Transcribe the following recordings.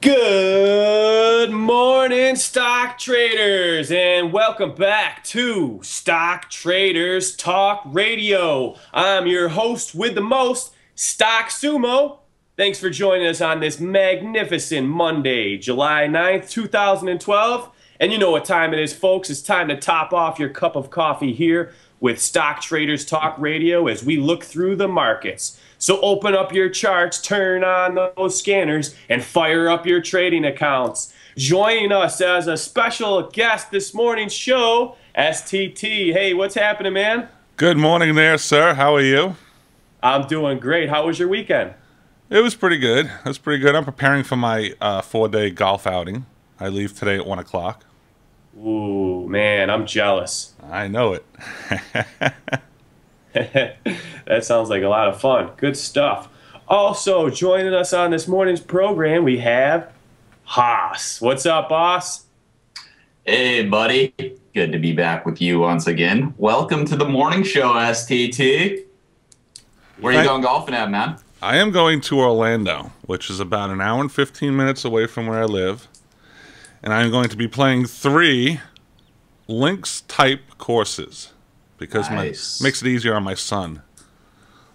Good morning, stock traders, and welcome back to Stock Traders Talk Radio. I'm your host with the most, Stock Sumo. Thanks for joining us on this magnificent Monday, July 9th, 2012. And you know what time it is, folks. It's time to top off your cup of coffee here with Stock Traders Talk Radio as we look through the markets. So open up your charts, turn on those scanners, and fire up your trading accounts. Joining us as a special guest this morning's show, STT. Hey, what's happening, man? Good morning there, sir. How are you? I'm doing great. How was your weekend? It was pretty good. It was pretty good. I'm preparing for my 4-day golf outing. I leave today at 1 o'clock. Ooh, man, I'm jealous. I know it. That sounds like a lot of fun. Good stuff. Also, joining us on this morning's program, we have Haas. What's up, boss? Hey, buddy. Good to be back with you once again. Welcome to the morning show, STT. Where are you going golfing at, man? I am going to Orlando, which is about an hour and 15 minutes away from where I live. And I'm going to be playing 3 links-type courses because makes it easier on my son.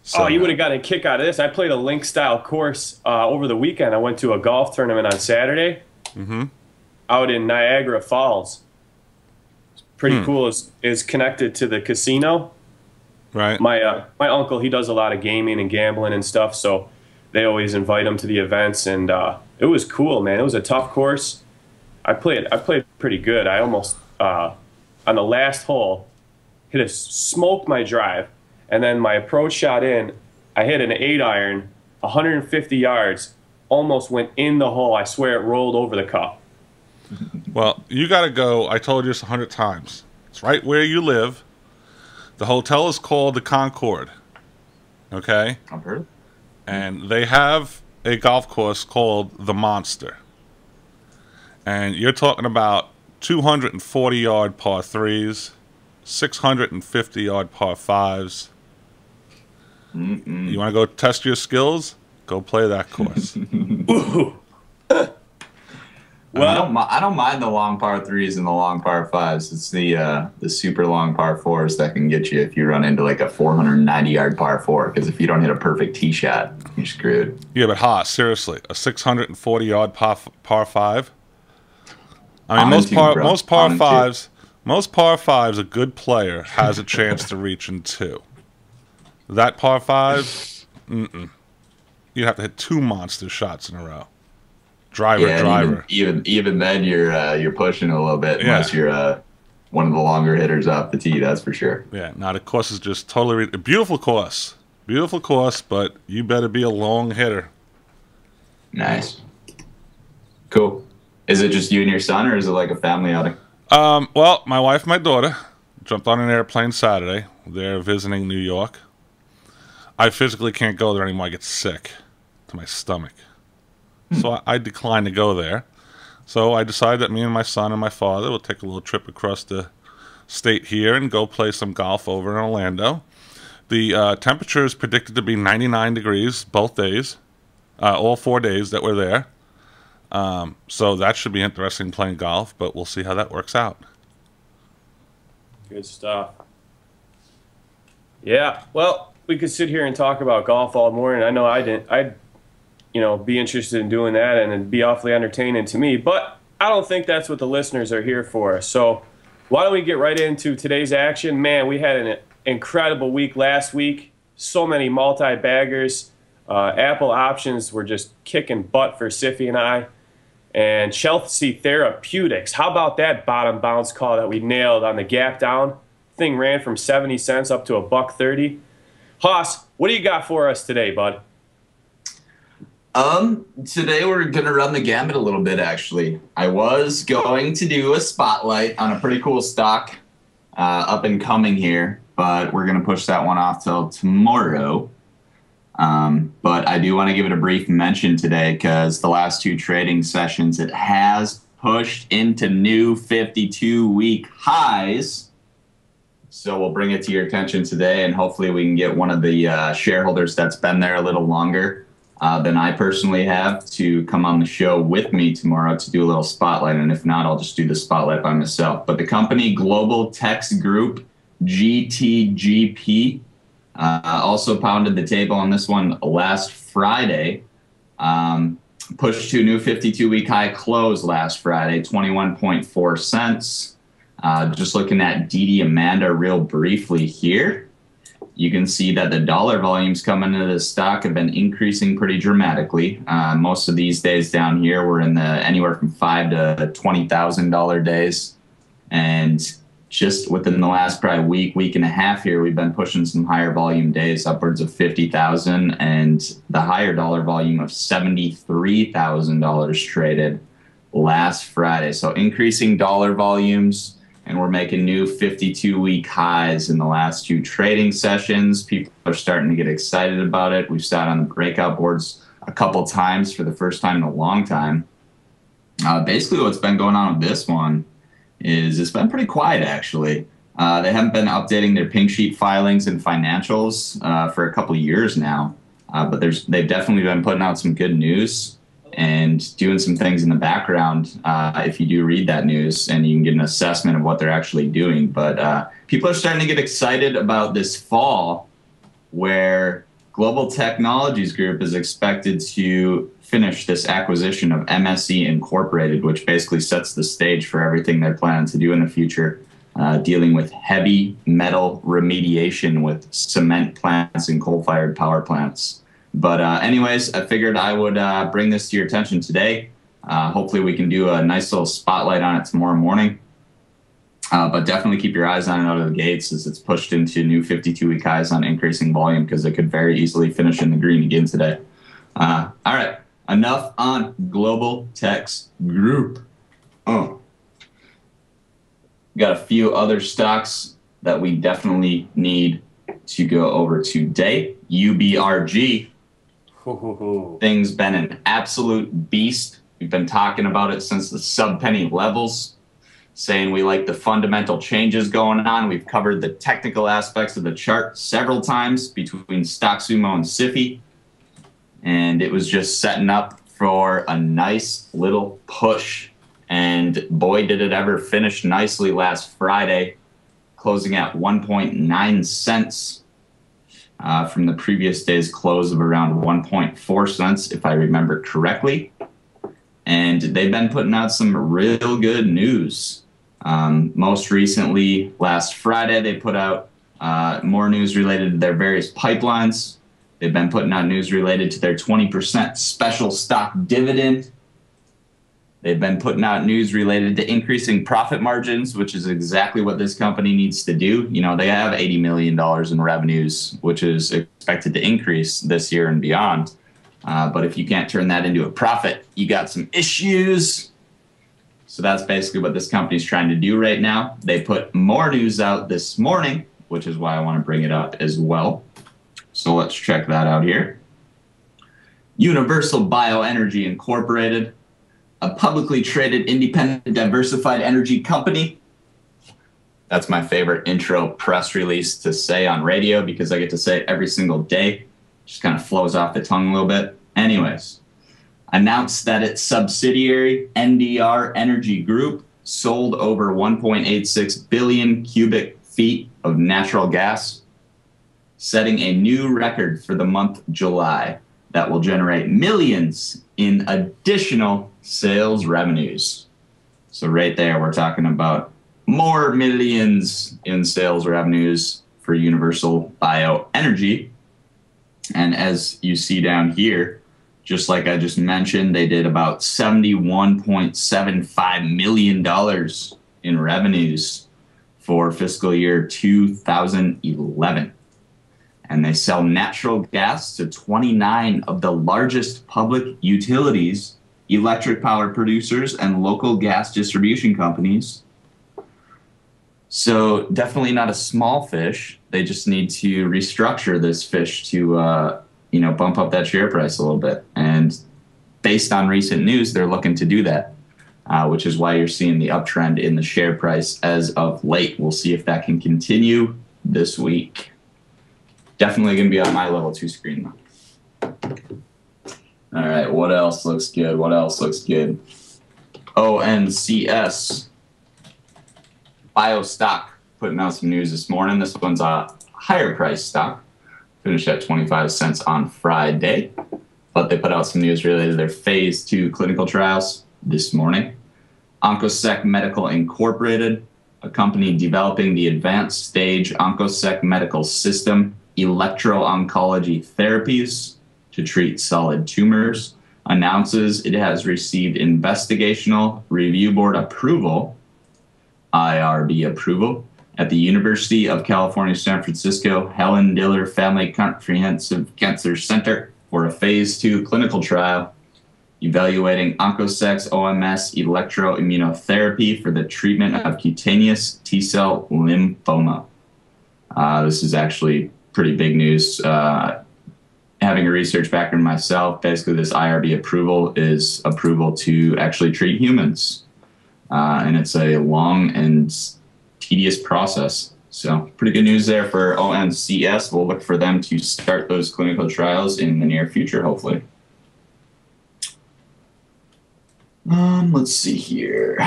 So, you would have gotten a kick out of this. I played a link-style course over the weekend. I went to a golf tournament on Saturday out in Niagara Falls. It's pretty cool. It's connected to the casino. Right. My uncle, he does a lot of gaming and gambling and stuff, so they always invite him to the events, and it was cool, man. It was a tough course. I played pretty good. I almost on the last hole smoked my drive, and then my approach shot in. I hit an 8-iron, 150 yards, almost went in the hole. I swear it rolled over the cup. Well, you got to go. I told you this 100 times. It's right where you live. The hotel is called the Concord. Okay? I've heard. And they have a golf course called the Monster. And you're talking about 240-yard par 3s, 650-yard par 5s. You want to go test your skills? Go play that course. Well, I don't mind the long par 3s and the long par 5s. It's the super long par 4s that can get you if you run into like a 490-yard par 4. Because if you don't hit a perfect tee shot, you're screwed. Yeah, but Haas, seriously, a 640-yard par 5. I mean, most par 5s, a good player has a chance to reach in 2. That par 5, you'd have to hit 2 monster shots in a row. Driver. Even then, you're pushing a little bit unless you're one of the longer hitters off the tee. That's for sure. Yeah. Now the course is just totally beautiful course, but you better be a long hitter. Nice. Cool. Is it just you and your son, or is it like a family outing? Well, my wife and my daughter jumped on an airplane Saturday. They're visiting New York. I physically can't go there anymore. I get sick to my stomach. So I declined to go there. So I decided that me and my son and my father will take a little trip across the state here and go play some golf over in Orlando. The temperature is predicted to be 99 degrees both days, all 4 days that we're there. So that should be interesting playing golf, but we'll see how that works out. Good stuff. Yeah, well, we could sit here and talk about golf all morning. I know I'd be interested in doing that, and it'd be awfully entertaining to me, but I don't think that's what the listeners are here for. So why don't we get right into today's action? Man, we had an incredible week last week. So many multi-baggers. Apple options were just kicking butt for Siffy and I. And Chelsea Therapeutics, how about that bottom bounce call that we nailed on the gap down? Thing ran from 70 cents up to $1.30. Haas, what do you got for us today, bud? Today we're gonna run the gamut a little bit. Actually, I was going to do a spotlight on a pretty cool stock up and coming here, but we're gonna push that one off till tomorrow. But I do want to give it a brief mention today because the last 2 trading sessions, it has pushed into new 52-week highs. So we'll bring it to your attention today, and hopefully we can get one of the shareholders that's been there a little longer than I personally have to come on the show with me tomorrow to do a little spotlight. And if not, I'll just do the spotlight by myself. But the company Global Text Group, GTGP, also pounded the table on this one last Friday. Pushed to a new 52-week high close last Friday, 21.4 cents. Just looking at DD Amanda real briefly here, you can see that the dollar volumes coming into this stock have been increasing pretty dramatically. Most of these days down here were in the anywhere from $5,000 to $20,000 days. And just within the last probably week and a half here, we've been pushing some higher volume days, upwards of 50,000, and the higher dollar volume of $73,000 traded last Friday. So increasing dollar volumes, and we're making new 52-week highs in the last two trading sessions. People are starting to get excited about it. We've sat on the breakout boards a couple times for the first time in a long time. Basically what's been going on with this one is it's been pretty quiet, actually. They haven't been updating their pink sheet filings and financials for a couple of years now, but they've definitely been putting out some good news and doing some things in the background if you do read that news, and you can get an assessment of what they're actually doing. But people are starting to get excited about this fall, where Global Technologies Group is expected to finish this acquisition of MSC Incorporated, which basically sets the stage for everything they're planning to do in the future, dealing with heavy metal remediation with cement plants and coal-fired power plants. But anyways, I figured I would bring this to your attention today. Hopefully we can do a nice little spotlight on it tomorrow morning. But definitely keep your eyes on it out of the gates as it's pushed into new 52-week highs on increasing volume, because it could very easily finish in the green again today. All right, enough on Global Tech's Group. Got a few other stocks that we definitely need to go over today. UBRG. Thing's been an absolute beast. We've been talking about it since the sub-penny levels, saying we like the fundamental changes going on. We've covered the technical aspects of the chart several times between Stock Sumo and SIFI, and it was just setting up for a nice little push. And boy, did it ever finish nicely last Friday, closing at 1.9 cents from the previous day's close of around 1.4 cents, if I remember correctly. And they've been putting out some real good news. Most recently, last Friday, they put out more news related to their various pipelines. They've been putting out news related to their 20% special stock dividend. They've been putting out news related to increasing profit margins, which is exactly what this company needs to do. You know, they have $80 million in revenues, which is expected to increase this year and beyond. But if you can't turn that into a profit, you got some issues. So that's basically what this company is trying to do right now. They put more news out this morning, which is why I want to bring it up as well. So let's check that out here. Universal Bioenergy Incorporated, a publicly traded independent diversified energy company. That's my favorite intro press release to say on radio, because I get to say it every single day. Just kind of flows off the tongue a little bit. Anyways, announced that its subsidiary, NDR Energy Group, sold over 1.86 billion cubic feet of natural gas, setting a new record for the month July that will generate millions in additional sales revenues. So right there, we're talking about more millions in sales revenues for Universal Bioenergy. And as you see down here, just like I just mentioned, they did about $71.75 million in revenues for fiscal year 2011. And they sell natural gas to 29 of the largest public utilities, electric power producers, and local gas distribution companies. So definitely not a small fish. They just need to restructure this fish to, bump up that share price a little bit. And based on recent news, they're looking to do that, which is why you're seeing the uptrend in the share price as of late. We'll see if that can continue this week. Definitely going to be on my level 2 screen, though. All right, what else looks good? What else looks good? ONCS. Biostock putting out some news this morning. This one's a higher price stock. Finished at 25 cents on Friday. But they put out some news related to their phase 2 clinical trials this morning. OncoSec Medical Incorporated, a company developing the advanced stage OncoSec Medical System electro-oncology therapies to treat solid tumors, announces it has received investigational review board approval, IRB approval, at the University of California, San Francisco Helen Diller Family Comprehensive Cancer Center for a phase 2 clinical trial evaluating OncoSec's OMS electroimmunotherapy for the treatment of cutaneous T-cell lymphoma. This is actually pretty big news. Having a research background myself, basically this IRB approval is approval to actually treat humans. And it's a long and tedious process. So pretty good news there for ONCS. We'll look for them to start those clinical trials in the near future, hopefully. Let's see here.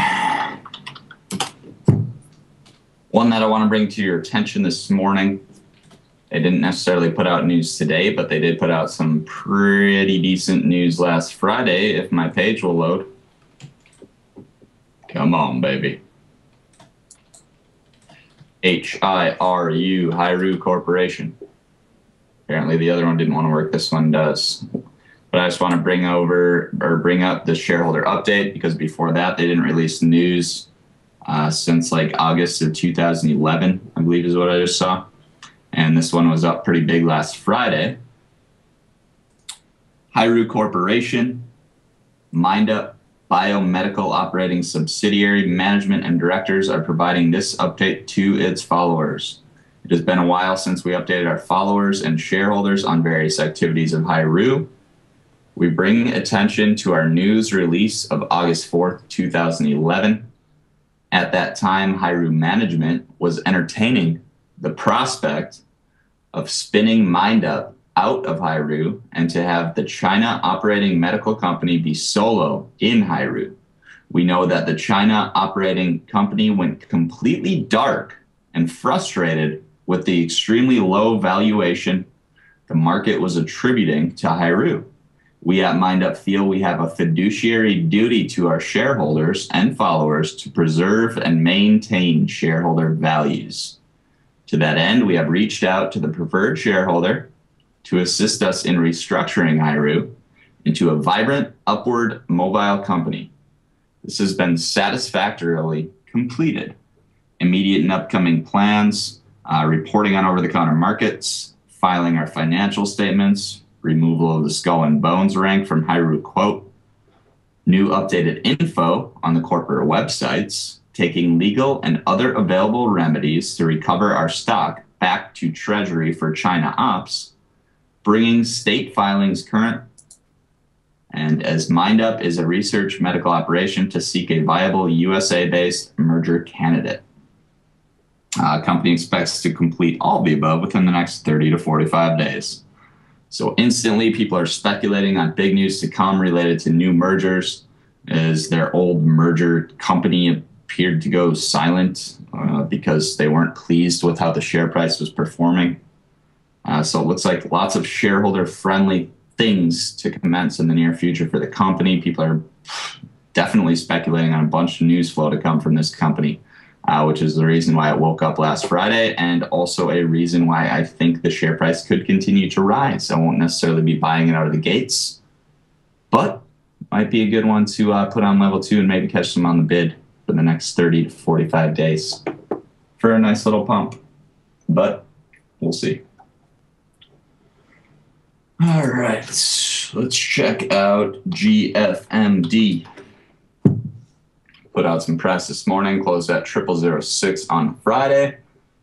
One that I want to bring to your attention this morning. They didn't necessarily put out news today, but they did put out some pretty decent news last Friday, if my page will load. Come on, baby. HIRU, Hiru Corporation. Apparently the other one didn't want to work. This one does. But I just want to bring up the shareholder update, because before that they didn't release news since like August of 2011, I believe is what I just saw. And this one was up pretty big last Friday. Hiru Corporation, MindUp Biomedical Operating Subsidiary management and directors are providing this update to its followers. It has been a while since we updated our followers and shareholders on various activities of Hiru. We bring attention to our news release of August 4th, 2011. At that time, Hiru management was entertaining the prospect of spinning MindUp out of Hiru and to have the China operating medical company be solo in Hiru. We know that the China operating company went completely dark and frustrated with the extremely low valuation the market was attributing to Hiru. We at MindUp feel we have a fiduciary duty to our shareholders and followers to preserve and maintain shareholder values. To that end, we have reached out to the preferred shareholder to assist us in restructuring Hiru into a vibrant, upward, mobile company. This has been satisfactorily completed. Immediate and upcoming plans, reporting on over-the-counter markets, filing our financial statements, removal of the skull and bones rank from Hiru quote, new updated info on the corporate websites, taking legal and other available remedies to recover our stock back to Treasury for China ops, bringing state filings current, and as MindUp is a research medical operation to seek a viable USA-based merger candidate. Company expects to complete all the above within the next 30 to 45 days. So instantly, people are speculating on big news to come related to new mergers, as their old merger company appeared to go silent because they weren't pleased with how the share price was performing. So it looks like lots of shareholder-friendly things to commence in the near future for the company. People are definitely speculating on a bunch of news flow to come from this company, which is the reason why it woke up last Friday, and also a reason why I think the share price could continue to rise. I won't necessarily be buying it out of the gates, but might be a good one to put on level 2 and maybe catch them on the bid for the next 30 to 45 days for a nice little pump. But we'll see. All right, let's check out GFMD. Put out some press this morning, closed at 0006 on Friday.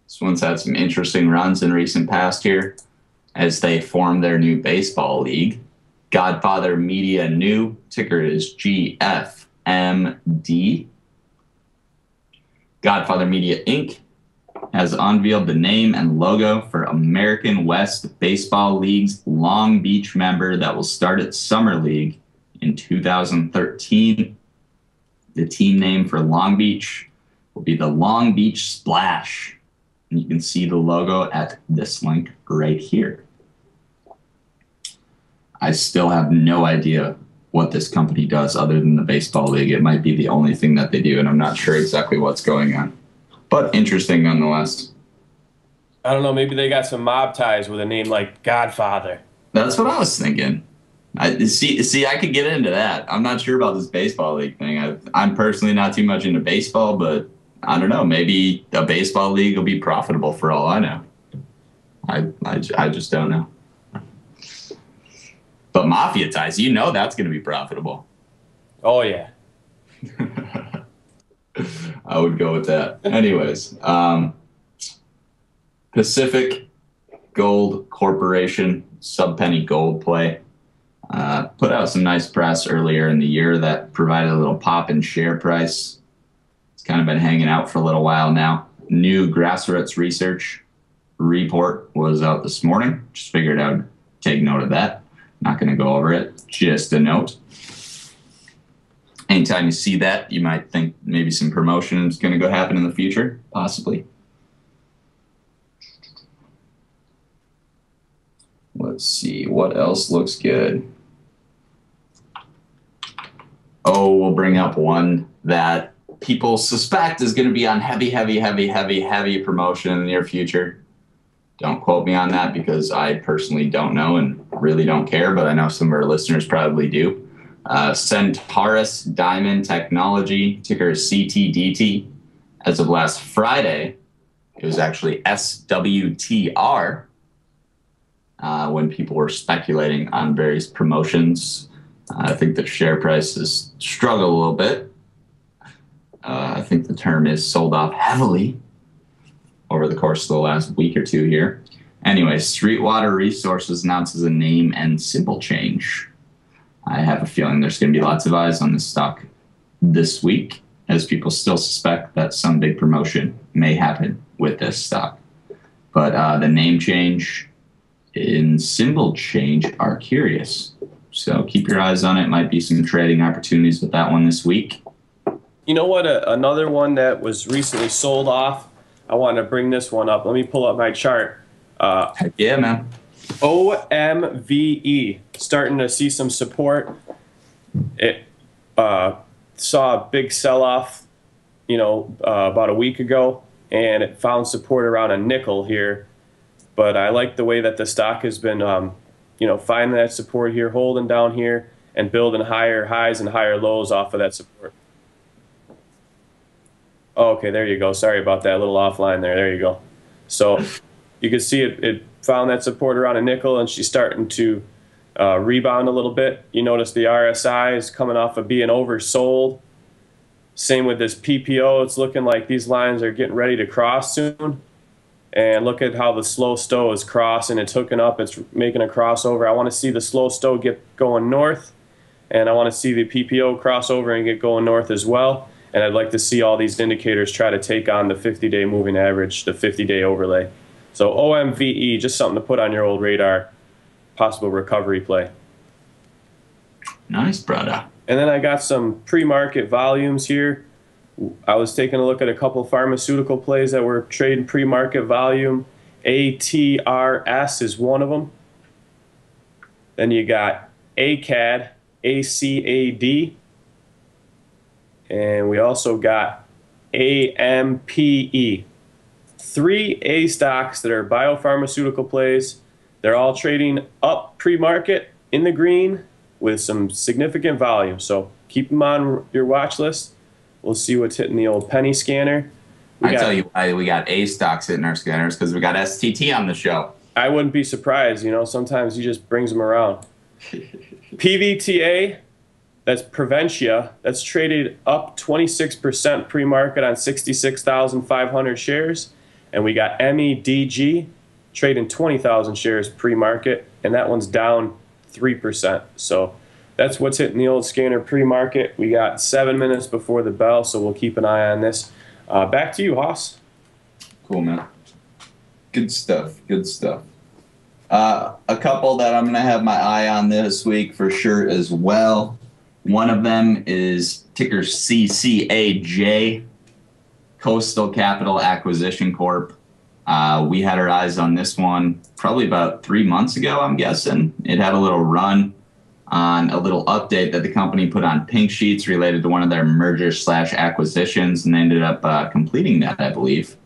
This one's had some interesting runs in recent past here as they form their new baseball league. Godfather Media New, ticker is GFMD. Godfather Media Inc., has unveiled the name and logo for American West Baseball League's Long Beach member that will start its Summer League in 2013. The team name for Long Beach will be the Long Beach Splash. And you can see the logo at this link right here. I still have no idea what this company does other than the baseball league. It might be the only thing that they do, and I'm not sure exactly what's going on. But interesting nonetheless. I don't know, maybe they got some mob ties with a name like Godfather. That's what I was thinking. I could get into that. I'm not sure about this baseball league thing. I'm personally not too much into baseball, but I don't know. Maybe a baseball league will be profitable for all I know. I just don't know. But mafia ties, that's going to be profitable. Oh, yeah. I would go with that. Anyways, Pacific Gold Corporation, sub-penny gold play, put out some nice press earlier in the year that provided a little pop in share price. It's kind of been hanging out for a little while now. New grassroots research report was out this morning. Just figured I would take note of that. Not going to go over it. Just a note. Anytime you see that, you might think maybe some promotion is going to go happen in the future, possibly. Let's see, what else looks good? Oh, we'll bring up one that people suspect is going to be on heavy promotion in the near future. Don't quote me on that because I personally don't know and really don't care, but I know some of our listeners probably do. Centaurus Diamond Technology, ticker CTDT. As of last Friday, it was actually SWTR when people were speculating on various promotions. I think the share price has struggled a little bit. I think the term is sold off heavily over the course of the last week or two here. Anyway, Sweetwater Resources announces a name and symbol change. I have a feeling there's going to be lots of eyes on this stock this week, as people still suspect that some big promotion may happen with this stock. But the name change and symbol change are curious. So keep your eyes on it. Might be some trading opportunities with that one this week. You know what? Another one that was recently sold off. I want to bring this one up. Let me pull up my chart. Heck yeah, man. OMVE, starting to see some support. It saw a big sell-off, about a week ago, and it found support around a nickel here. But I like the way that the stock has been, finding that support here, holding down here, and building higher highs and higher lows off of that support. Oh, okay, there you go. Sorry about that, a little offline there. There you go. So you can see it found that support around a nickel, and she's starting to rebound a little bit. You notice the RSI is coming off of being oversold. Same with this PPO. It's looking like these lines are getting ready to cross soon. And look at how the slow stow is crossing. It's hooking up. It's making a crossover. I want to see the slow stow get going north, and I want to see the PPO cross over and get going north as well. And I'd like to see all these indicators try to take on the 50-day moving average, the 50-day overlay. So OMVE, just something to put on your old radar, possible recovery play. Nice, brother. And then I got some pre-market volumes here. I was taking a look at a couple pharmaceutical plays that were trading pre-market volume. ATRS is one of them. Then you got ACAD, ACAD. And we also got AMPE. 3 A stocks that are biopharmaceutical plays. They're all trading up pre-market in the green with some significant volume. So keep them on your watch list. We'll see what's hitting the old penny scanner. I tell you why we got A stocks hitting our scanners, because we got STT on the show. I wouldn't be surprised. Sometimes he just brings them around. PVTA, that's Preventia. That's traded up 26% pre-market on 66,500 shares. And we got MEDG trading 20,000 shares pre-market, and that one's down 3%. So that's what's hitting the old scanner pre-market. We got 7 minutes before the bell, so we'll keep an eye on this. Back to you, Hoss. Cool, man. Good stuff. Good stuff. A couple that I'm going to have my eye on this week for sure as well. One of them is ticker CCAJ, Coastal Capital Acquisition Corp. We had our eyes on this one probably about 3 months ago, I'm guessing. It had a little run on a little update that the company put on Pink Sheets related to one of their mergers/acquisitions, and they ended up completing that, I believe.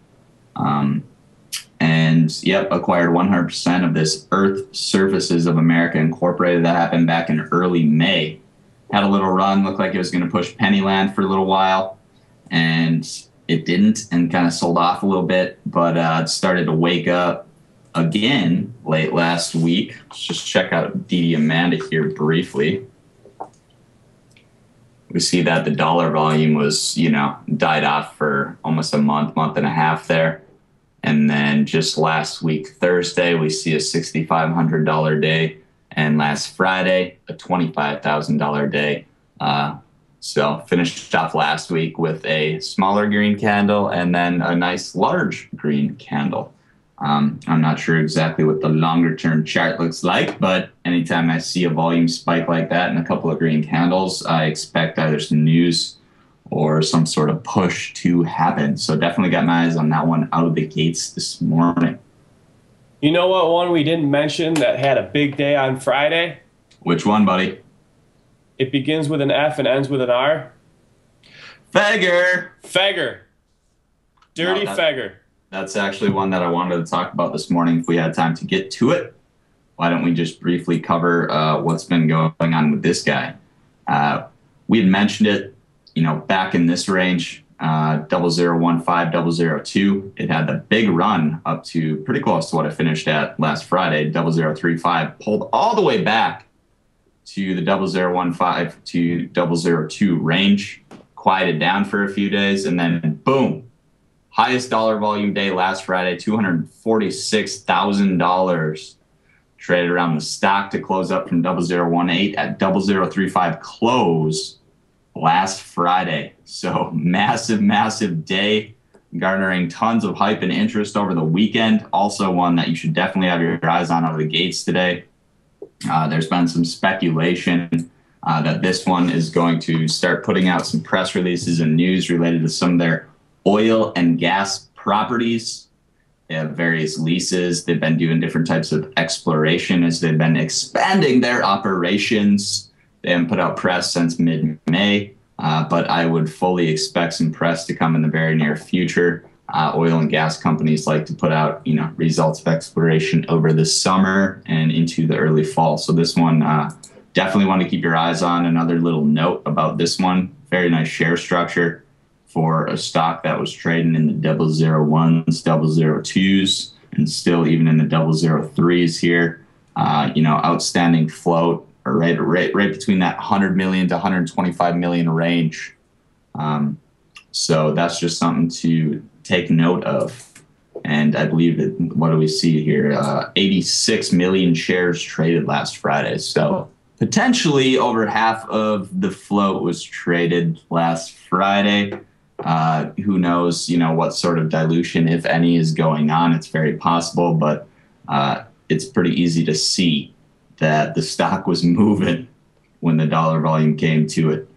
Acquired 100% of this Earth Services of America Incorporated. That happened back in early May. Had a little run, looked like it was going to push Pennyland for a little while, and it didn't, and kind of sold off a little bit, but it started to wake up again late last week. Let's just check out DD Amanda here briefly. We see that the dollar volume was, died off for almost a month and a half there. And then just last week, Thursday, we see a $6,500 day. And last Friday, a $25,000 day. So finished off last week with a smaller green candle and then a nice large green candle. I'm not sure exactly what the longer term chart looks like, but anytime I see a volume spike like that and a couple of green candles, I expect either some news or some sort of push to happen. So definitely got my eyes on that one out of the gates this morning. You know what one we didn't mention that had a big day on Friday? Which one, buddy? It begins with an F and ends with an R. Fegger. Dirty Fegger. That's actually one that I wanted to talk about this morning if we had time to get to it. Why don't we just briefly cover what's been going on with this guy? We had mentioned it, back in this range, 0015, 002. It had the big run up to pretty close to what it finished at last Friday, 0035, pulled all the way back to the 0015 to 002 range, quieted down for a few days, and then boom, highest dollar volume day last Friday, $246,000. Traded around the stock to close up from 0018 at 0035 close last Friday. So massive day, garnering tons of hype and interest over the weekend. Also one that you should definitely have your eyes on out of the gates today. There's been some speculation that this one is going to start putting out some press releases and news related to some of their oil and gas properties. They have various leases. They've been doing different types of exploration as they've been expanding their operations. They haven't put out press since mid-May, but I would fully expect some press to come in the very near future. Oil and gas companies like to put out, results of exploration over the summer and into the early fall. So this one, definitely want to keep your eyes on. Another little note about this one, very nice share structure for a stock that was trading in the 001s, 002s, and still even in the 003s here. Outstanding float, or right between that 100 million to 125 million range. So that's just something to take note of. And I believe that, what do we see here? 86 million shares traded last Friday. So potentially over half of the float was traded last Friday. Who knows, what sort of dilution, if any, is going on. It's very possible, but it's pretty easy to see that the stock was moving when the dollar volume came to it.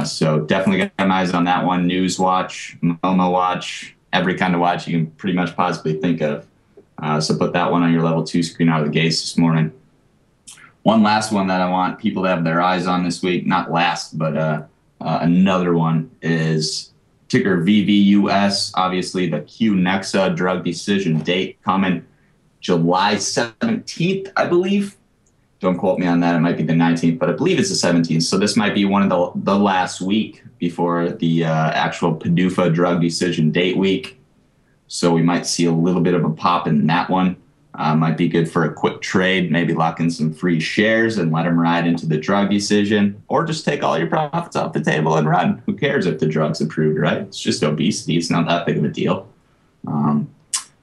So definitely got my eyes on that one. News watch, Momo watch, every kind of watch you can pretty much possibly think of. So put that one on your level 2 screen out of the gates this morning. One last one that I want people to have their eyes on this week, not last, but another one is ticker VVUS. Obviously, the Q-Nexa drug decision date coming July 17th, I believe. Don't quote me on that. It might be the 19th, but I believe it's the 17th. So this might be one of the last week before the actual PDUFA drug decision date week. So we might see a little bit of a pop in that one. Might be good for a quick trade, maybe lock in some free shares and let them ride into the drug decision, or just take all your profits off the table and run. Who cares if the drug's approved, right? It's just obesity. It's not that big of a deal. All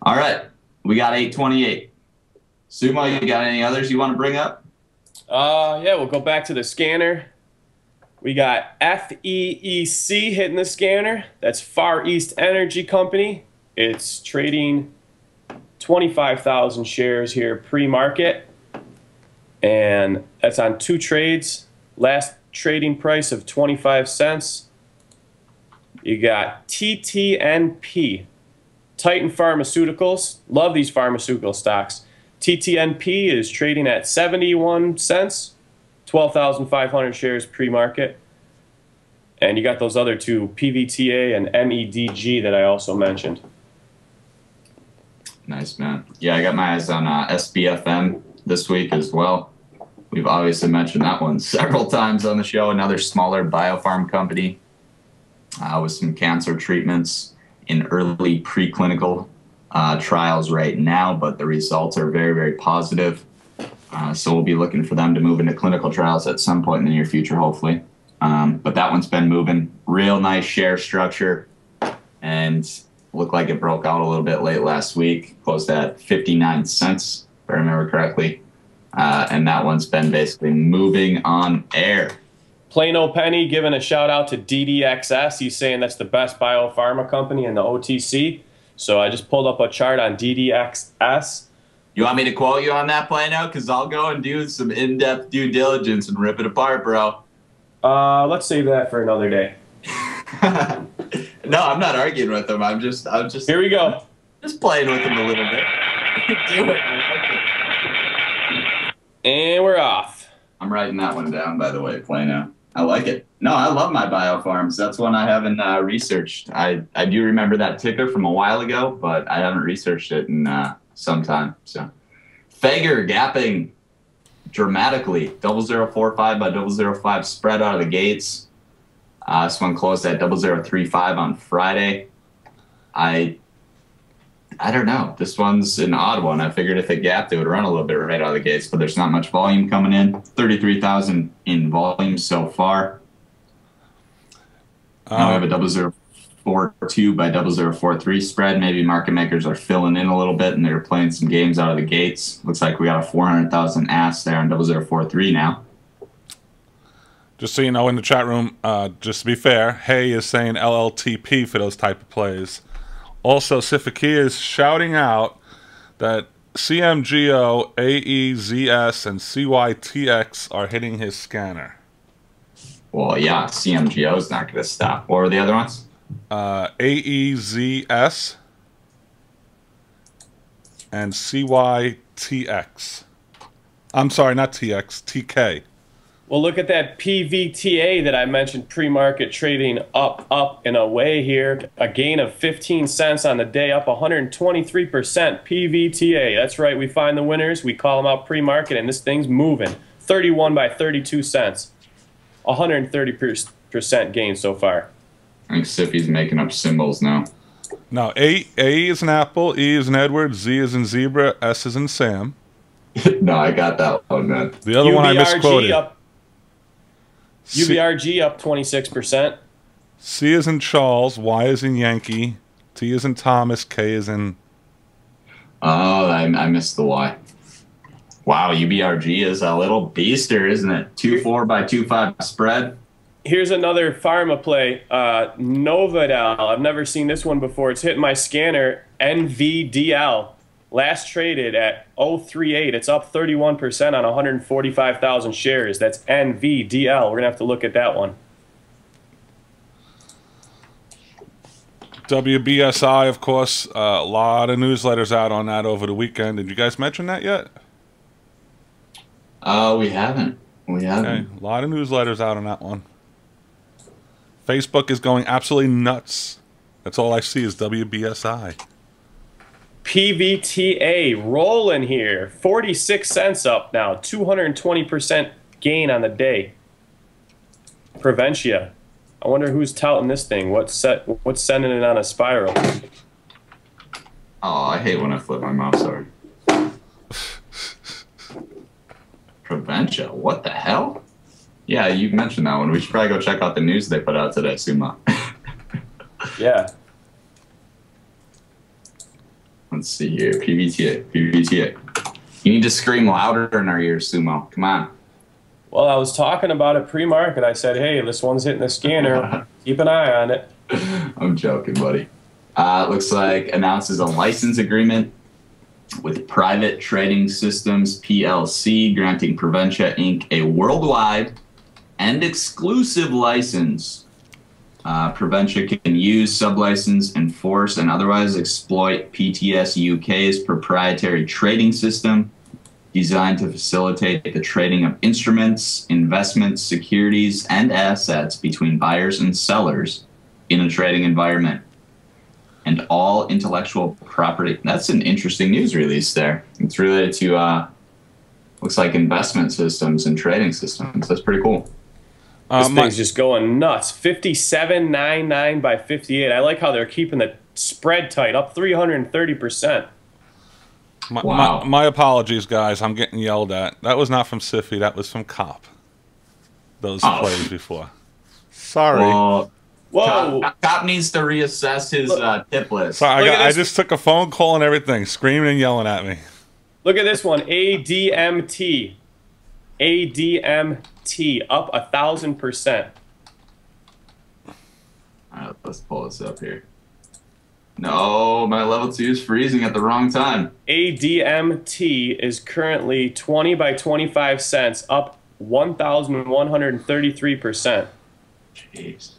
right, we got 828. Sumo, you got any others you want to bring up? Yeah, we'll go back to the scanner. We got FEEC hitting the scanner. That's Far East Energy Company. It's trading 25,000 shares here pre-market, and that's on 2 trades. Last trading price of 25 cents. You got TTNP, Titan Pharmaceuticals. Love these pharmaceutical stocks. TTNP is trading at 71 cents, 12,500 shares pre-market. And you got those other 2, PVTA and MEDG, that I also mentioned. Nice, man. Yeah, I got my eyes on SBFM this week as well. We've obviously mentioned that one several times on the show. Another smaller biopharm company with some cancer treatments in early preclinical trials right now, but the results are very, very positive. So we'll be looking for them to move into clinical trials at some point in the near future, hopefully. But that one's been moving. Real nice share structure, and looked like it broke out a little bit late last week. Closed at 59 cents, if I remember correctly. And that one's been basically moving on air. Plano Penny giving a shout out to DDXS. He's saying that's the best biopharma company in the OTC. So I just pulled up a chart on DDXS. You want me to quote you on that, Plano? Because I'll go and do some in-depth due diligence and rip it apart, bro. Let's save that for another day. No, I'm not arguing with him. I'm just. Here we go. Just playing with him a little bit. Do it. And we're off. I'm writing that one down, by the way, Plano. I like it. No, I love my biofarms. That's one I haven't researched. I do remember that ticker from a while ago, but I haven't researched it in some time. So, Fager gapping dramatically. 0045 by 005 spread out of the gates. This one closed at 0035 on Friday. I don't know. This one's an odd one. I figured if it gapped, it would run a little bit right out of the gates, but there's not much volume coming in. 33,000 in volume so far. Now we have a 0042 by 0043 spread. Maybe market makers are filling in a little bit, and they're playing some games out of the gates. Looks like we got a 400,000 ass there on 0043 now. Just so you know, in the chat room, just to be fair, Hay is saying LLTP for those type of plays. Also, Sifaki is shouting out that CMGO, AEZS, and CYTX are hitting his scanner. Well, yeah, CMGO is not going to stop. What were the other ones? AEZS and CYTX. I'm sorry, not TX, TK. Well, look at that PVTA that I mentioned, pre-market trading up and away here. A gain of 15 cents on the day, up 123%. PVTA, that's right, we find the winners, we call them out pre-market, and this thing's moving. 31 by 32 cents. 130% gain so far. I think Siffy's making up symbols now. Now, A is an apple, E is an Edward, Z is in zebra, S is in Sam. No, I got that one, man. The other one I misquoted. UBRG up 26%. C is in Charles, Y is in Yankee, T is in Thomas, K is in... Oh, I missed the Y. Wow, UBRG is a little beaster, isn't it? 2.4 by 2.5 spread. Here's another pharma play. Novidal. I've never seen this one before. It's hitting my scanner. NVDL. Last traded at 038. It's up 31% on 145,000 shares. That's NVDL. We're going to have to look at that one. WBSI, of course, a lot of newsletters out on that over the weekend. Did you guys mention that yet? We haven't. We haven't. Okay. A lot of newsletters out on that one. Facebook is going absolutely nuts. That's all I see is WBSI. PVTA rolling here. 46 cents up now. 220% gain on the day. Preventia. I wonder who's touting this thing. What's sending it on a spiral? Oh, I hate when I flip my mouse over. Preventia. What the hell? Yeah, you mentioned that one. We should probably go check out the news they put out today, Sumo. Yeah. Let's see here. PVTA. You need to scream louder in our ears, Sumo. Come on. Well, I was talking about it pre-market. I said, hey, this one's hitting the scanner. Keep an eye on it. I'm joking, buddy. It looks like announces a license agreement with Private Trading Systems PLC, granting Preventia Inc. a worldwide and exclusive license. Preventia can use, sublicense, enforce, and otherwise exploit PTS UK's proprietary trading system designed to facilitate the trading of instruments, investments, securities, and assets between buyers and sellers in a trading environment. And all intellectual property. That's an interesting news release there. It's related to, looks like investment systems and trading systems. That's pretty cool. This thing's just going nuts. 57.99 by 58. I like how they're keeping the spread tight, up 330%. Wow. My apologies, guys. I'm getting yelled at. That was not from Siffy. That was from Cop. Those plays before. Sorry. Well, Whoa. Cop needs to reassess his tip list. Sorry, I just took a phone call and everything, screaming and yelling at me. Look at this one. ADMT. ADMT. Up 1,000%. All right, let's pull this up here. No, my level 2 is freezing at the wrong time. ADMT is currently 20 by 25 cents, up 1,133%. Jeez.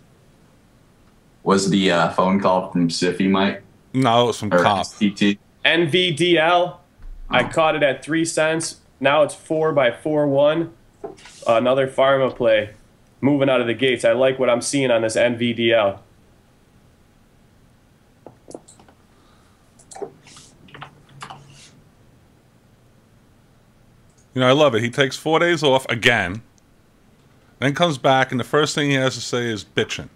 Was the phone call from Siffy, Mike? No, it was from Cop. STT? NVDL, I caught it at 3 cents. Now it's 4 by 4.1. Another pharma play. Moving out of the gates. I like what I'm seeing on this NVDL. You know, I love it. He takes 4 days off again, then comes back, and the first thing he has to say is bitching.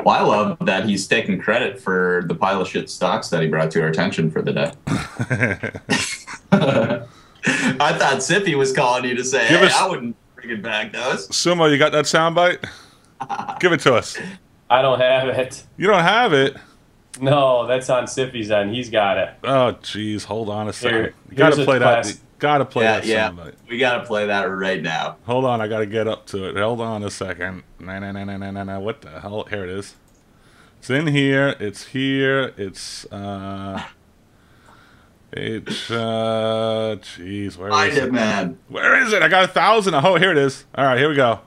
Well, I love that he's taking credit for the pile of shit stocks that he brought to our attention for the day. I thought Sippy was calling you to say, hey, I wouldn't bring it back, those. Sumo, you got that soundbite? Give it to us. I don't have it. You don't have it? No, that's on Siffy's end. He's got it. Oh, jeez. Hold on a second. You Here's gotta play that. Gotta play that soundbite. We gotta play that right now. Hold on, I gotta get up to it. Hold on a second. No. What the hell? Here it is. It's in here. It's here. It's jeez, where Find is it, man. Where is it? I got 1,000. Oh, here it is. All right, here we go.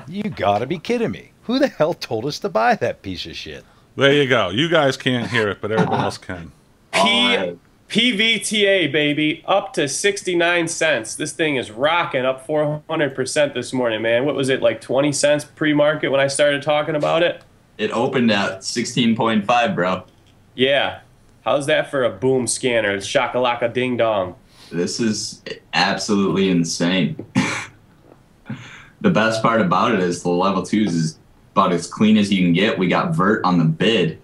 You gotta be kidding me. Who the hell told us to buy that piece of shit? There you go. You guys can't hear it, but everyone else can. PVTA, baby, up to 69 cents. This thing is rocking, up 400% this morning, man. What was it, like 20 cents pre-market when I started talking about it? It opened at 16.5, bro. Yeah. How's that for a boom scanner? Shakalaka ding dong. This is absolutely insane. The best part about it is the level 2s is about as clean as you can get. We got vert on the bid.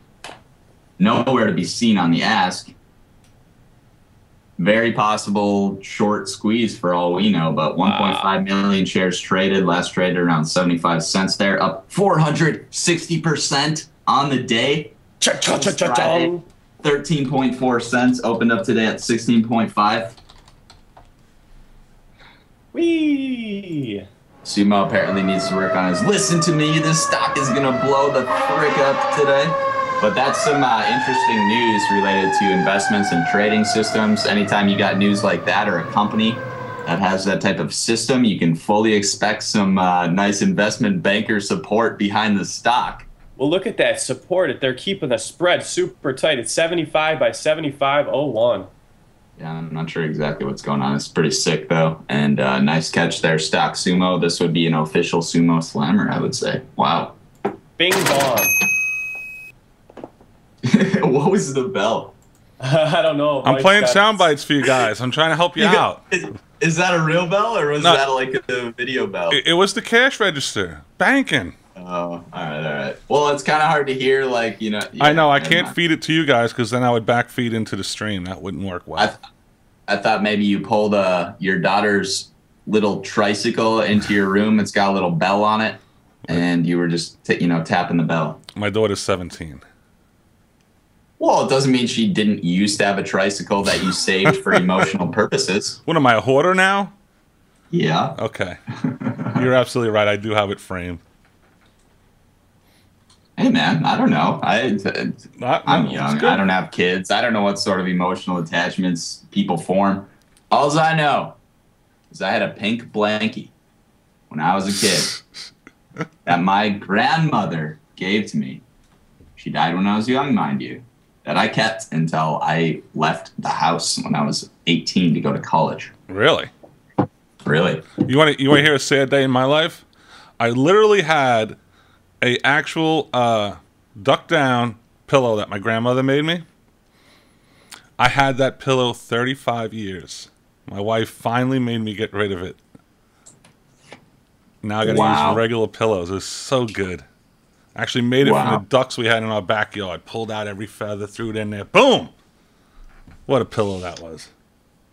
Nowhere to be seen on the ask. Very possible short squeeze for all we know, but 1.5 million shares traded. Last traded around 75 cents there, up 460% on the day. Friday, 13.4 cents, opened up today at 16.5. Whee! Sumo apparently needs to work on his listen to me. This stock is going to blow the frick up today. But that's some interesting news related to investments and trading systems. Anytime you got news like that or a company that has that type of system, you can fully expect some nice investment banker support behind the stock. Well, look at that support. They're keeping the spread super tight. It's 75 by 75.01. Yeah, I'm not sure exactly what's going on. It's pretty sick, though. And nice catch there, Stock Sumo. This would be an official Sumo Slammer, I would say. Wow. Bing bong. What was the bell? I don't know. I'm playing sound bites for you guys. I'm trying to help you out. Is that a real bell or was that like a video bell? It was the cash register. Banking. Oh, all right. Well, it's kind of hard to hear, like, you know. Yeah, I know. I can't feed it to you guys because then I would back feed into the stream. That wouldn't work well. I thought maybe you pulled your daughter's little tricycle into your room. It's got a little bell on it, and you were just, tapping the bell. My daughter's 17. Well, it doesn't mean she didn't used to have a tricycle that you saved for emotional purposes. What, am I a hoarder now? Yeah. Okay. You're absolutely right. I do have it framed. Hey, Hey, man, I don't know. I'm young. I don't have kids. I don't know what sort of emotional attachments people form. All I know is I had a pink blankie when I was a kid that my grandmother gave to me. She died when I was young, mind you, that I kept until I left the house when I was 18 to go to college. Really? Really? You want to hear a sad day in my life? I literally had a actual duck down pillow that my grandmother made me. I had that pillow 35 years. My wife finally made me get rid of it. Now I gotta use regular pillows. It was so good. I actually made it from the ducks we had in our backyard. Pulled out every feather, threw it in there. Boom! What a pillow that was.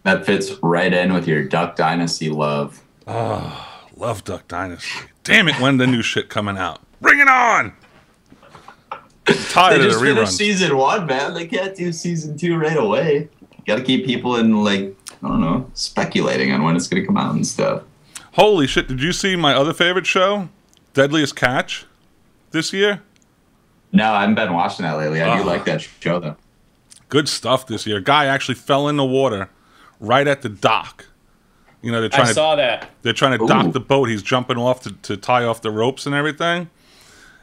That fits right in with your Duck Dynasty love. Oh, love Duck Dynasty. Damn it, when the new shit coming out? Bring it on! I'm tired of the reruns. They just finished season 1, man. They can't do season 2 right away. You gotta keep people in, like, I don't know, speculating on when it's gonna come out and stuff. Holy shit, did you see my other favorite show? Deadliest Catch? This year? No, I haven't been watching that lately. I do like that show, though. Good stuff this year. A guy actually fell in the water right at the dock. You know, I saw that. They're trying to dock the boat. He's jumping off to tie off the ropes and everything.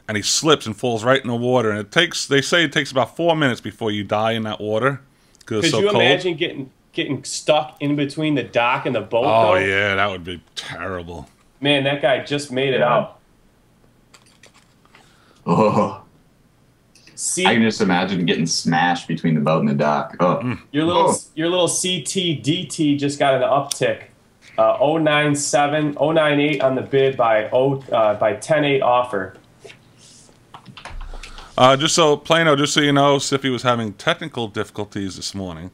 And he slips and falls right in the water. And they say it takes about 4 minutes before you die in that water. Because it's so cold. Could you imagine getting stuck in between the dock and the boat? Oh, yeah, that would be terrible. Man, that guy just made it out. Oh. I can just imagine getting smashed between the boat and the dock. Oh. Your little CTDT just got an uptick. 098 on the bid by 10-8 offer. Just so you know, Siffy was having technical difficulties this morning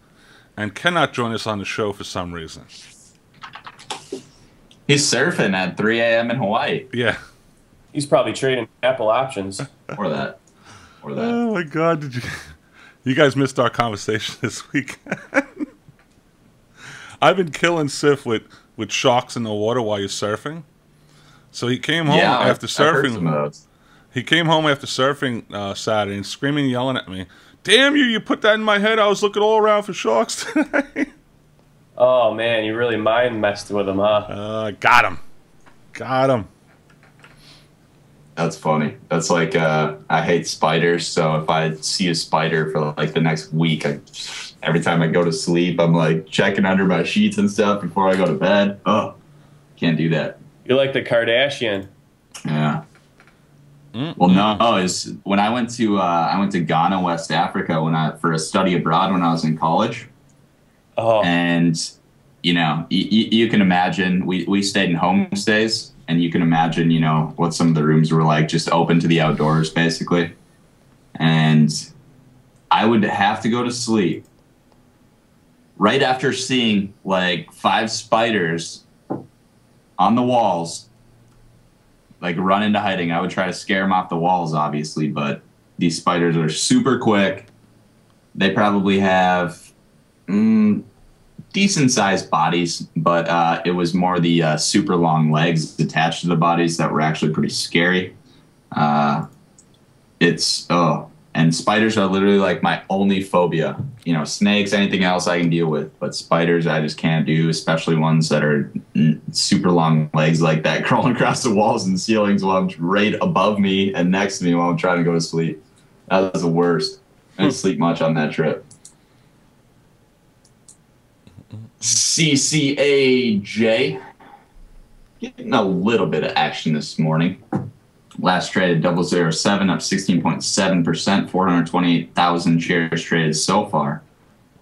and cannot join us on the show for some reason. He's surfing at 3 a.m. in Hawaii. Yeah. He's probably trading Apple options. Or that. Oh my God! You guys missed our conversation this week. I've been killing Sif with sharks in the water while you're surfing. So he came home after surfing. He came home after surfing Saturday and screaming, and yelling at me, "Damn you! You put that in my head. I was looking all around for sharks today." Oh man, you really mind messed with him, huh? Got him. That's funny. That's like, I hate spiders, so if I see a spider for like the next week, every time I go to sleep, I'm like checking under my sheets and stuff before I go to bed. Oh, can't do that. You're like the Kardashian. Yeah. Well, no, is when I went to Ghana, West Africa, for a study abroad when I was in college. Oh. And you know, you can imagine we stayed in homestays. And you can imagine, you know, what some of the rooms were like, just open to the outdoors, basically. And I would have to go to sleep right after seeing like 5 spiders on the walls, like run into hiding. I would try to scare them off the walls, obviously, but these spiders are super quick. They probably have decent-sized bodies, but it was more the super long legs attached to the bodies that were actually pretty scary. And spiders are literally like my only phobia. You know, snakes, anything else I can deal with, but spiders I just can't do, especially ones that are super long legs like that, crawling across the walls and ceilings while I'm right above me and next to me while I'm trying to go to sleep. That was the worst. I didn't sleep much on that trip. CCAJ getting a little bit of action this morning. Last traded 007 up 16.7%, 428,000 shares traded so far.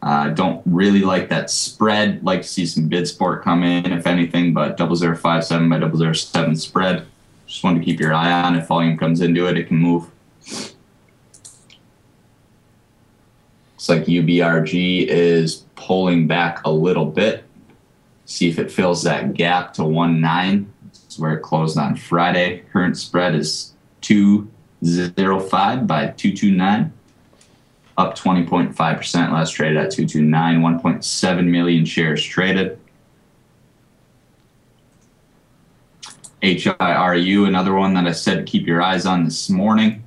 Don't really like that spread. Like to see some bid sport come in, if anything, but 0057 by 007 spread. Just wanted to keep your eye on. If volume comes into it, it can move. Looks like UBRG is pulling back a little bit. See if it fills that gap to 1.9. That's where it closed on Friday. Current spread is 205 by 229. Up 20.5%. Last traded at 229. 1.7 million shares traded. HIRU, another one that I said to keep your eyes on this morning.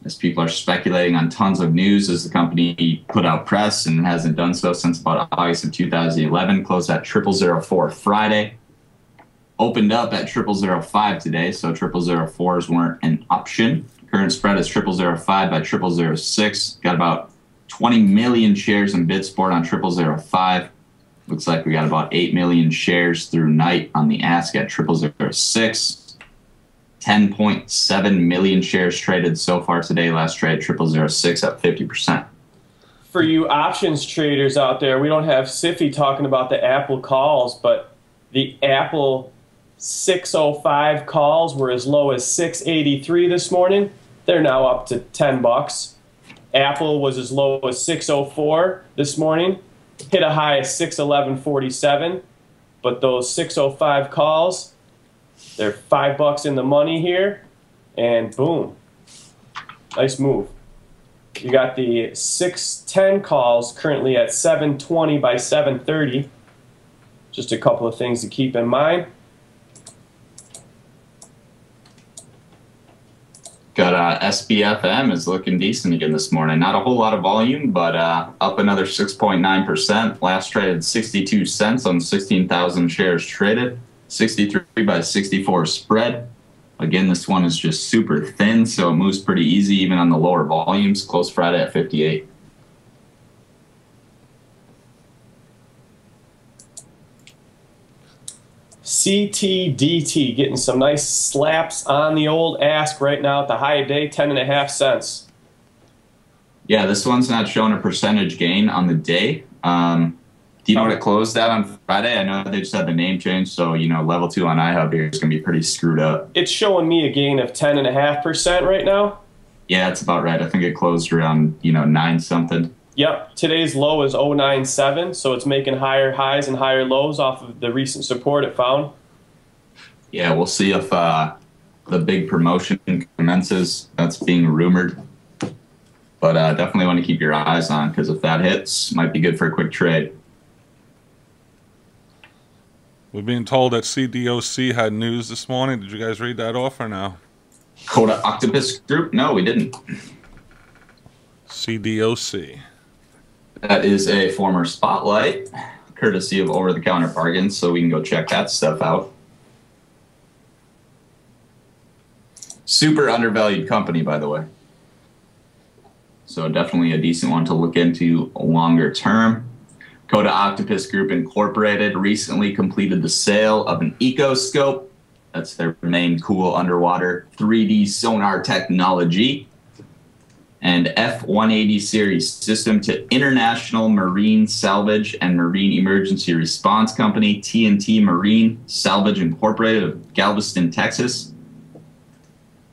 as people are speculating on tons of news as the company put out press and hasn't done so since about August of 2011. Closed at 0004 Friday. Opened up at 0005 today, so 0004s weren't an option. Current spread is 0005 by 0006. Got about 20 million shares in bid support on 0005. Looks like we got about 8 million shares through night on the ask at 0006. 10.7 million shares traded so far today. Last trade 0006 up 50%. For you options traders out there, we don't have Siffy talking about the Apple calls, but the Apple 605 calls were as low as 683 this morning. They're now up to $10. Apple was as low as 604 this morning, hit a high of 611.47, but those 605 calls, they're $5 in the money here, and boom, nice move. You got the 610 calls currently at 720 by 730. Just a couple of things to keep in mind. Got SBFM is looking decent again this morning. Not a whole lot of volume, but up another 6.9%. Last traded 62 cents on 16,000 shares traded. 63 by 64 spread. Again, this one is just super thin, so it moves pretty easy even on the lower volumes. Close Friday at 58. CTDT getting some nice slaps on the old ask right now at the high of day, 10.5 cents. Yeah, this one's not showing a percentage gain on the day. Do you know what it closed at on Friday? I know they just had the name change, so, you know, level 2 on iHub here is going to be pretty screwed up. It's showing me a gain of 10.5% right now. Yeah, that's about right. I think it closed around, 9 something. Yep, today's low is 097, so it's making higher highs and higher lows off of the recent support it found. Yeah, we'll see if the big promotion commences. That's being rumored. But definitely want to keep your eyes on, because if that hits, might be good for a quick trade. We're being told that CDOC had news this morning. Did you guys read that off or no? Coda Octopus Group? No, we didn't. CDOC. That is a former Spotlight, courtesy of over-the-counter bargains, so we can go check that stuff out. Super undervalued company, by the way. So definitely a decent one to look into longer term. Coda Octopus Group Incorporated recently completed the sale of an Ecoscope. That's their main cool underwater 3D sonar technology. And F-180 series system to International Marine Salvage and Marine Emergency Response Company, TNT Marine Salvage Incorporated of Galveston, Texas.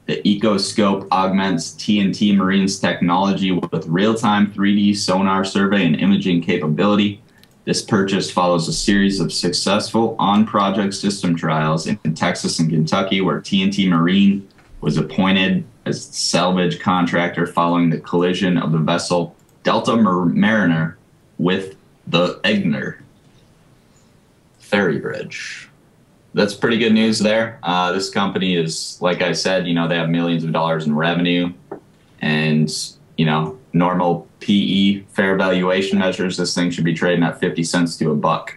The Ecoscope augments TNT Marine's technology with real-time 3D sonar survey and imaging capability. This purchase follows a series of successful on-project system trials in Texas and Kentucky, where TNT Marine was appointed as salvage contractor following the collision of the vessel Delta Mariner with the Egner ferry bridge. That's pretty good news there. This company is, like I said, they have millions of dollars in revenue, and, normal PE fair valuation measures, this thing should be trading at 50 cents to $1.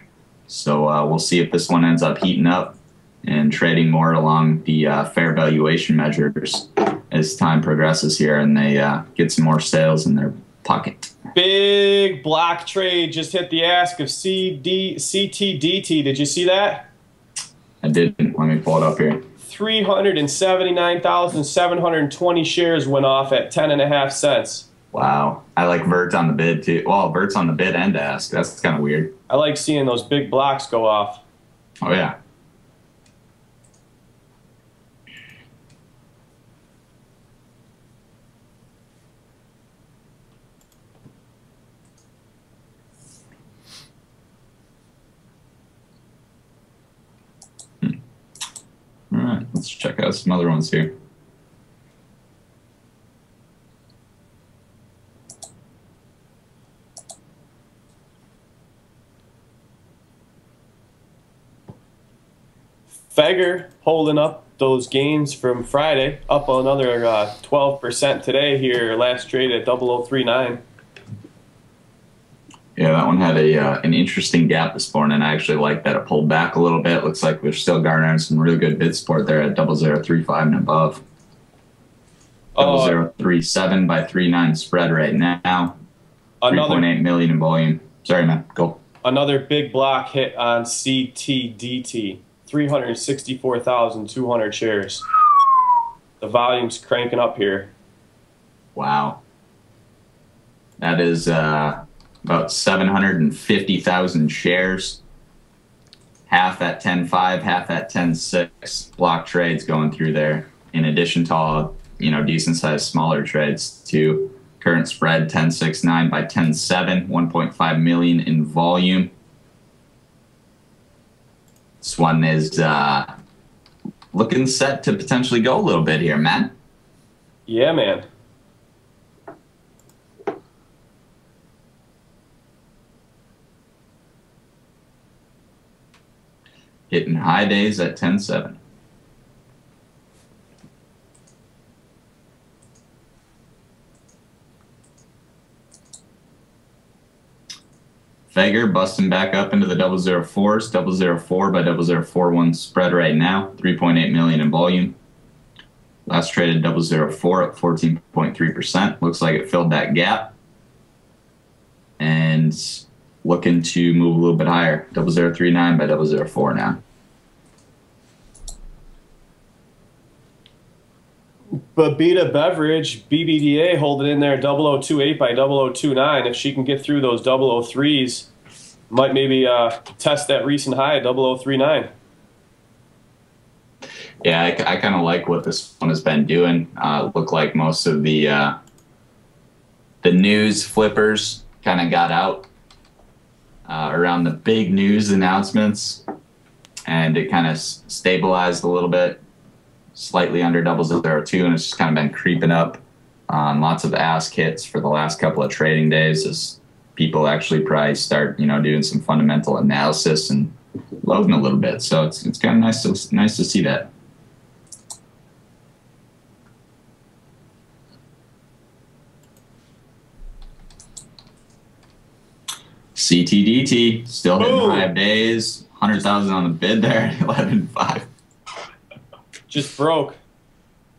So we'll see if this one ends up heating up and trading more along the fair valuation measures as time progresses here, and they get some more sales in their pocket. Big block trade just hit the ask of CTDT. Did you see that? I didn't. Let me pull it up here. 379,720 shares went off at 10.5 cents. Wow. I like Vert's on the bid, too. Well, Vert's on the bid and ask. That's kind of weird. I like seeing those big blocks go off. Oh, yeah. All right, let's check out some other ones here. Fegger holding up those gains from Friday, up another 12% today here, last trade at 0039. Yeah, that one had an interesting gap this morning. I actually like that it pulled back a little bit. Looks like we're still garnering some really good bid support there at 0035 and above. 0037 by 39 spread right now. 3.8 million in volume. Sorry, man. Go. Another big block hit on CTDT. 364,200 shares. The volume's cranking up here. Wow. That is about 750,000 shares. Half at 10.5, half at 10.6. Block trades going through there. In addition to all, decent sized smaller trades too. Current spread 10.69 by 10.7, 1.5 million in volume. This one is looking set to potentially go a little bit here, man. Yeah, man. Hitting high days at 10.7. Fager busting back up into the 004s, 004 by 0041 spread right now, 3.8 million in volume. Last traded 004 at 14.3%. Looks like it filled that gap. And looking to move a little bit higher, 0039 by 004 now. Babita Beverage, BBDA, holding in there 0028 by 0029. If she can get through those 003s, might maybe test that recent high at 0039. Yeah, I kind of like what this one has been doing. Look like most of the news flippers kind of got out around the big news announcements, and it kind of stabilized a little bit. Slightly under 002, and it's just kind of been creeping up on lots of ask hits for the last couple of trading days as people actually probably start, doing some fundamental analysis and loading a little bit. So it's kind of nice to see that. CTDT still hitting 5 days, 100,000 on the bid there at 11.5. Just broke.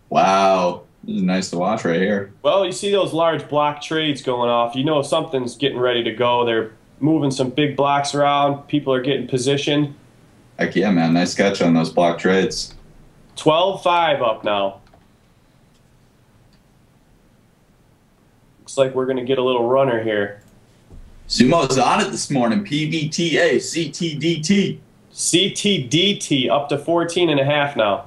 Wow. This is nice to watch right here. Well, you see those large block trades going off. Something's getting ready to go. They're moving some big blocks around. People are getting positioned. Heck yeah, man. Nice catch on those block trades. 12.5 up now. Looks like we're going to get a little runner here. Sumo's on it this morning. PVTA, CTDT. CTDT up to 14.5 now.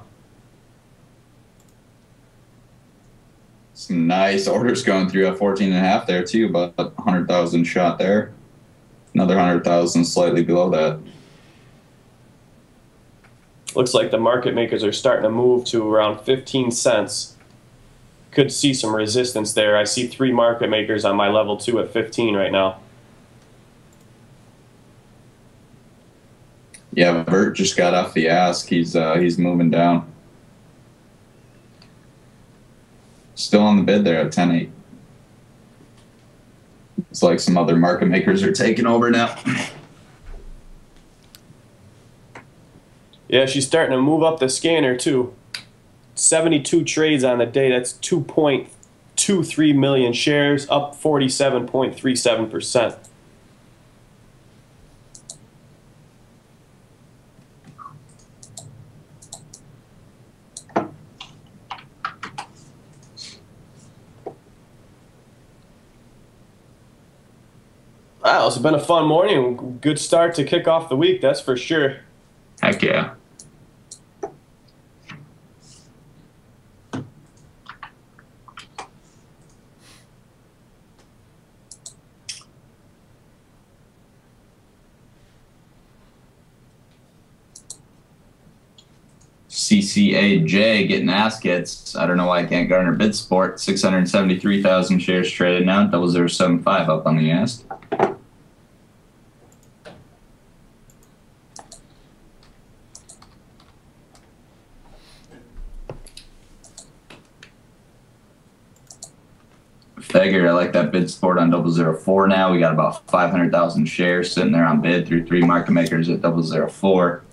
Some nice orders going through at 14.5 there too, about 100,000 shot there. Another 100,000 slightly below that. Looks like the market makers are starting to move to around 15 cents. Could see some resistance there. I see 3 market makers on my level 2 at 15 right now. Yeah, Bert just got off the ask. He's moving down. Still on the bid there at 10.8. It's like some other market makers are taking over now. Yeah, she's starting to move up the scanner too. 72 trades on the day. That's 2.23 million shares, up 47.37%. Wow, it's been a fun morning. Good start to kick off the week, that's for sure. Heck yeah. CCAJ getting ass hits. I don't know why I can't garner bid support. 673,000 shares traded now. 0075 up on the ask. Figure, I like that bid support on 004 now. We got about 500,000 shares sitting there on bid through 3 market makers at 004.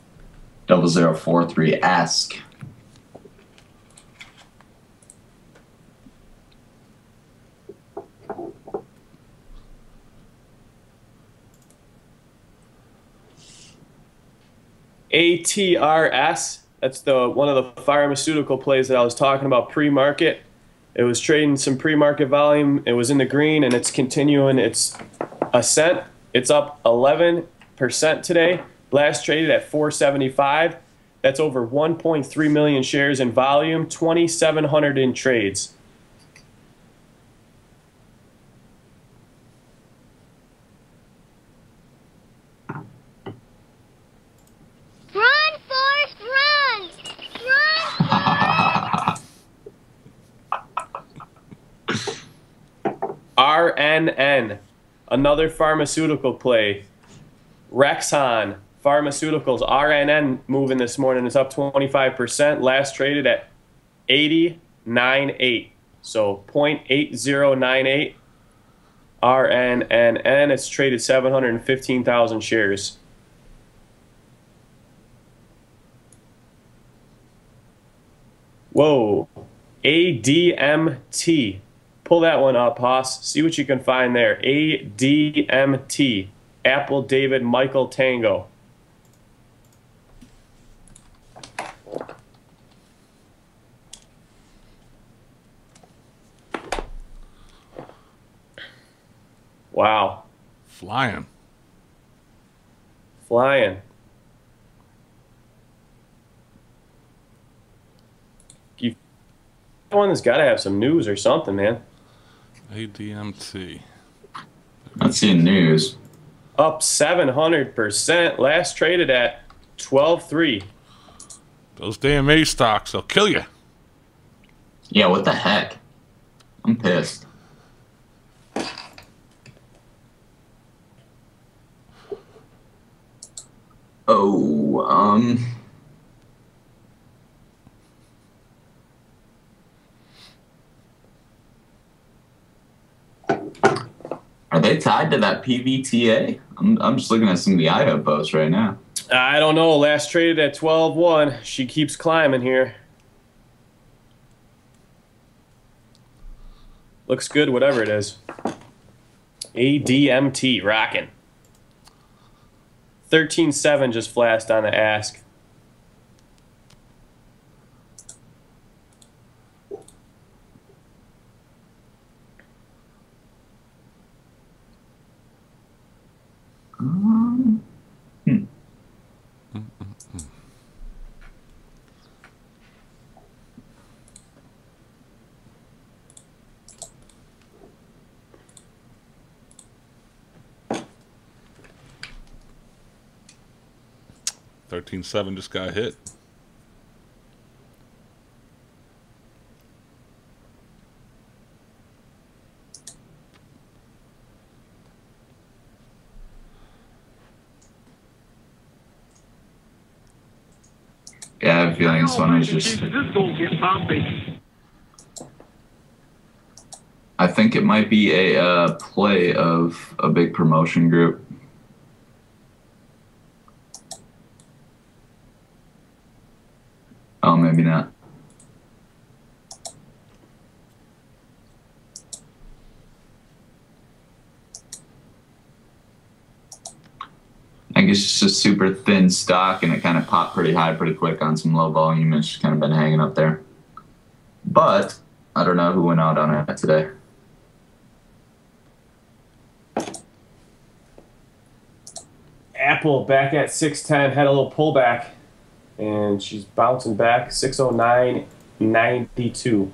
0043 ask. ATRS, that's the one of the pharmaceutical plays that I was talking about pre-market. It was trading some pre-market volume. It was in the green, and it's continuing its ascent. It's up 11% today. Last traded at 475. That's over 1.3 million shares in volume, 2,700 in trades. Run, Forrest, run! Run! RNN, another pharmaceutical play. Rexon Pharmaceuticals, RNN moving this morning. It's up 25%. Last traded at 80.98. So 0.8098. RNNN. It's traded 715,000 shares. Whoa. ADMT. Pull that one up, Haas. See what you can find there. ADMT. Apple David Michael Tango. Wow. Flying. One that's got to have some news or something, man. ADMT. Not seeing news. Up 700%. Last traded at 12.3. Those damn A stocks, they'll kill you. Yeah, what the heck? I'm pissed. Oh, are they tied to that PVTA? I'm just looking at some of the IO posts right now. I don't know. Last traded at 12.1. She keeps climbing here. Looks good, whatever it is. ADMT, rocking. 13.7 just flashed on the ask. $13.7 just got hit. Yeah, I have a feeling this one is just... I think it might be a play of a big promotion group. Oh, maybe not. I guess it's just a super thin stock, and it kind of popped pretty high pretty quick on some low volume. It's just kind of been hanging up there. But I don't know who went out on it today. Apple back at 610, had a little pullback, and she's bouncing back. 609.92.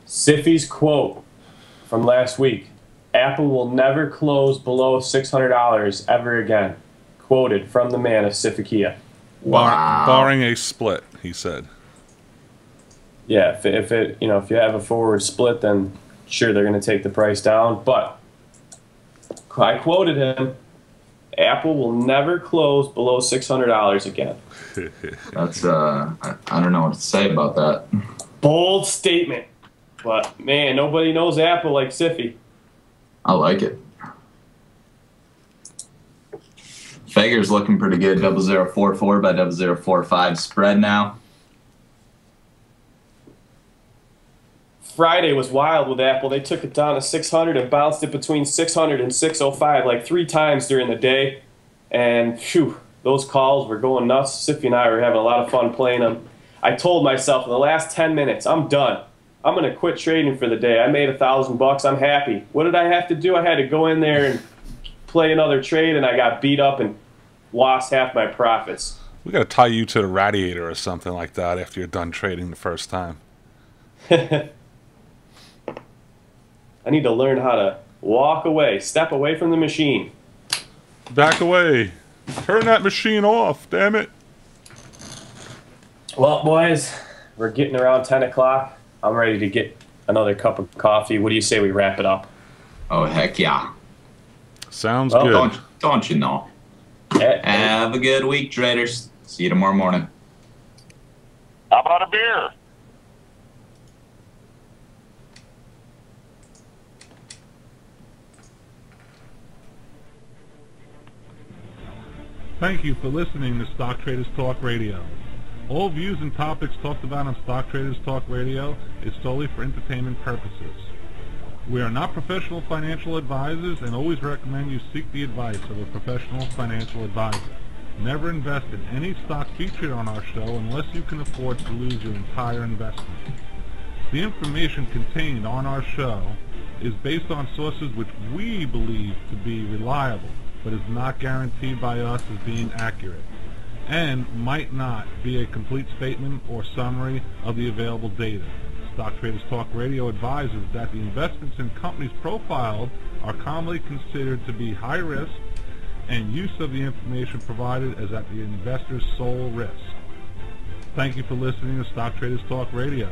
Siffy's quote from last week: Apple will never close below $600 ever again. Quoted from the man of Siffikia. Wow. Barring a split, he said. Yeah, if you have a forward split, then sure they're going to take the price down. But I quoted him: Apple will never close below $600 again. That's I don't know what to say about that. Bold statement. But, man, nobody knows Apple like Siffy. I like it. Fager's looking pretty good. 0044 by 0045 spread now. Friday was wild with Apple. They took it down to 600 and bounced it between 600 and 605 like 3 times during the day. And, phew, those calls were going nuts. Siffy and I were having a lot of fun playing them. I told myself in the last 10 minutes, I'm done. I'm going to quit trading for the day. I made $1,000. I'm happy. What did I have to do? I had to go in there and play another trade, and I got beat up and lost half my profits. We got to tie you to the radiator or something like that after you're done trading the first time. I need to learn how to walk away, step away from the machine. Back away. Turn that machine off, damn it. Well, boys, we're getting around 10 o'clock. I'm ready to get another cup of coffee. What do you say we wrap it up? Oh, heck yeah. Sounds Well, good. Don't you know? Have a good week, traders. See you tomorrow morning. How about a beer? Thank you for listening to Stock Traders Talk Radio. All views and topics talked about on Stock Traders Talk Radio is solely for entertainment purposes. We are not professional financial advisors and always recommend you seek the advice of a professional financial advisor. Never invest in any stock featured on our show unless you can afford to lose your entire investment. The information contained on our show is based on sources which we believe to be reliable, but is not guaranteed by us as being accurate, and might not be a complete statement or summary of the available data. Stock Traders Talk Radio advises that the investments in companies profiled are commonly considered to be high risk, and use of the information provided is at the investor's sole risk. Thank you for listening to Stock Traders Talk Radio.